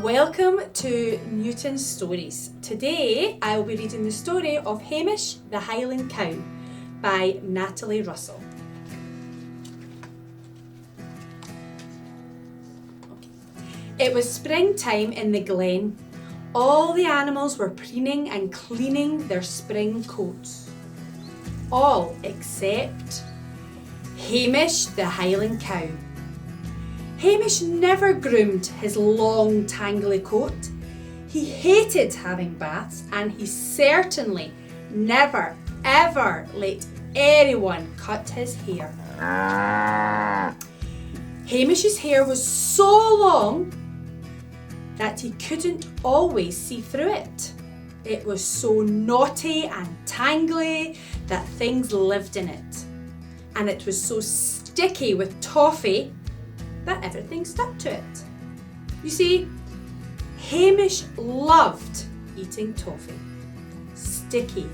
Welcome to Newton's Stories. Today I will be reading the story of Hamish the Heiling Cow by Natalie Russell. It was springtime in the glen. All the animals were preening and cleaning their spring coats. All except Hamish the Heiling Cow. Hamish never groomed his long, tangly coat. He hated having baths, and he certainly never, ever let anyone cut his hair. Hamish's hair was so long that he couldn't always see through it. It was so knotty and tangly that things lived in it. And it was so sticky with toffee that everything stuck to it. You see, Hamish loved eating toffee. Sticky,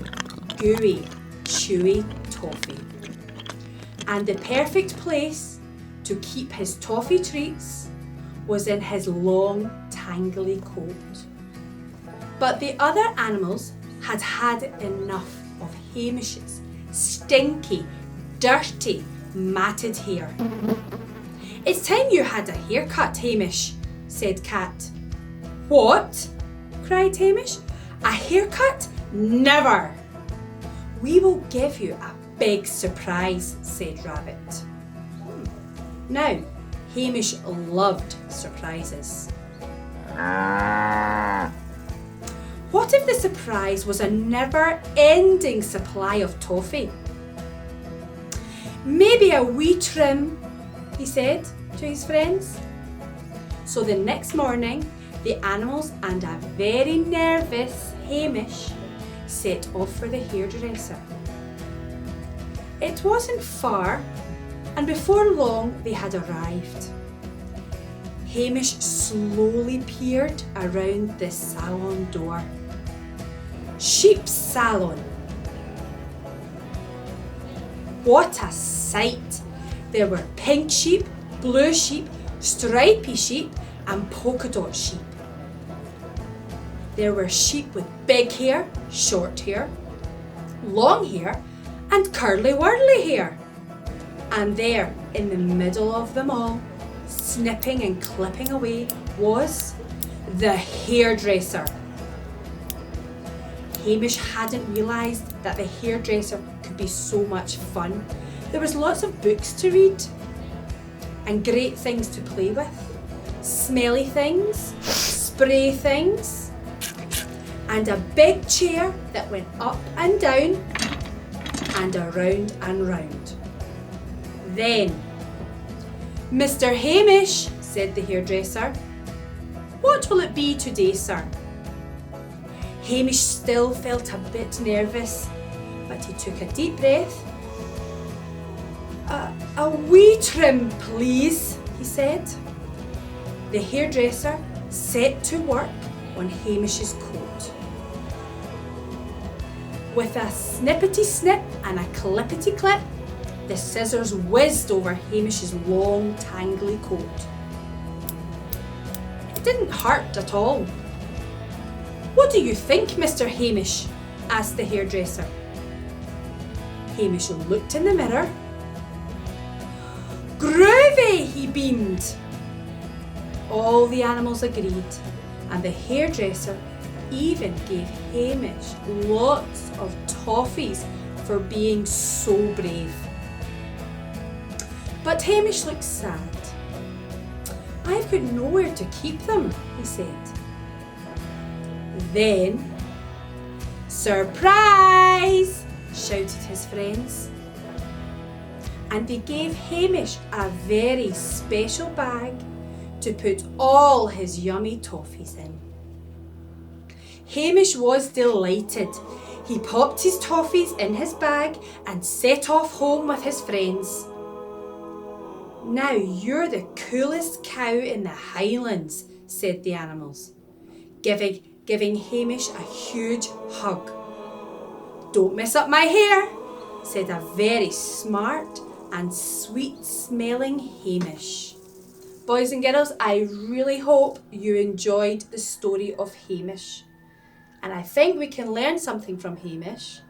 gooey, chewy toffee. And the perfect place to keep his toffee treats was in his long, tangly coat. But the other animals had had enough of Hamish's stinky, dirty, matted hair. "It's time you had a haircut, Hamish," said Cat. "What?" cried Hamish. "A haircut? Never!" "We will give you a big surprise," said Rabbit. Now, Hamish loved surprises. What if the surprise was a never-ending supply of toffee? "Maybe a wee trim," he said to his friends. So the next morning, the animals and a very nervous Hamish set off for the hairdresser. It wasn't far, and before long they had arrived. Hamish slowly peered around the salon door. Sheep's salon. What a sight! There were pink sheep, blue sheep, stripy sheep, and polka dot sheep. There were sheep with big hair, short hair, long hair, and curly whirly hair. And there, in the middle of them all, snipping and clipping away, was the hairdresser. Hamish hadn't realised that the hairdresser could be so much fun. There was lots of books to read and great things to play with. Smelly things, spray things, and a big chair that went up and down and around and round. Then, "Mr. Hamish," said the hairdresser, "what will it be today, sir?" Hamish still felt a bit nervous, but he took a deep breath. A wee trim, please," he said. The hairdresser set to work on Hamish's coat. With a snippety snip and a clippety clip, the scissors whizzed over Hamish's long, tangly coat. It didn't hurt at all. "What do you think, Mr. Hamish?" asked the hairdresser. Hamish looked in the mirror. "Groovy!" he beamed. All the animals agreed, and the hairdresser even gave Hamish lots of toffees for being so brave. But Hamish looked sad. "I've got nowhere to keep them," he said. Then, "Surprise!" shouted his friends. And they gave Hamish a very special bag to put all his yummy toffees in. Hamish was delighted. He popped his toffees in his bag and set off home with his friends. "Now you're the coolest cow in the Highlands," said the animals, giving Hamish a huge hug. "Don't mess up my hair," said a very smart and sweet-smelling Hamish. Boys and girls, I really hope you enjoyed the story of Hamish. And I think we can learn something from Hamish.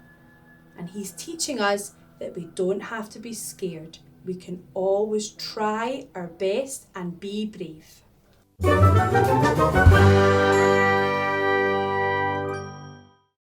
And he's teaching us that we don't have to be scared. We can always try our best and be brave.